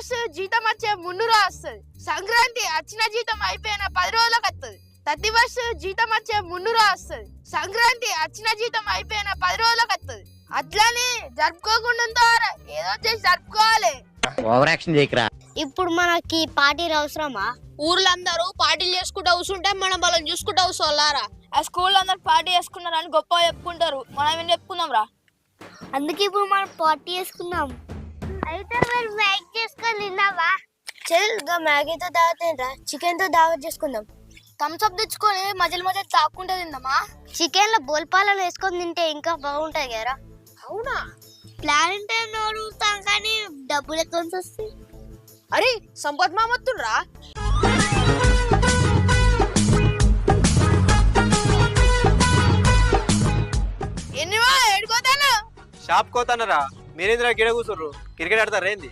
First జీతం వచ్చే ముందు రోజు వస్తుంది. సంక్రాంతి వచ్చిన జీతం అయిపోయిన 10 రోజులకు వస్తుంది. 31st జీతం వచ్చే ముందు రోజు వస్తుంది. సంక్రాంతి వచ్చిన జీతం అయిపోయిన 10 రోజులకు వస్తుంది. అట్లానే జరుపుకోకుండా ఉంటారా, ఏదో చేసి జరుపుకోవాలి. ఓవర్ యాక్షన్ చేయకరా. ఇప్పుడు మనకి పార్టీలు అవసరమా? ఊర్లో అందరూ పార్టీలు చేసుకుంటూ కూర్చుంటే మనం వాళ్ళని చూసుకుంటూ కూర్చోవాలారా? ఆ స్కూల్ అందరు పార్టీ చేసుకున్నారని గొప్ప చెప్పుకుంటారు, మనం ఏం చెప్పుకుందాం రా. అందుకే ఇప్పుడు మనం పార్టీ చేసుకుందాం. అయితే మీరు మ్యాగీ చేసుకొని తిన్నావా? చెల్గా మ్యాగీతో దావతేంట్రా, చికెన్ తో దావత్ చేసుకుందాం. థమ్స్ అప్ తెచ్చుకొని మధ్యలో తాక్కుంటూ తిందామా? చికెన్ లో బోల్పాలను వేసుకొని తింటే ఇంకా బాగుంటాయి కదా. అవునా? ప్లాన్ టైం అడుగుతాం కానీ డబ్బులు ఎక్కడ వస్తాయి? అరే సంపత్ మామత్తుండ్రా. ఎన్నివా ఏడుకోతాను. షాప్ కోతానరా, మీరేంద్రా గిడ కూర్చుర్రు, క్రికెట్ ఆడతారా ఏంది?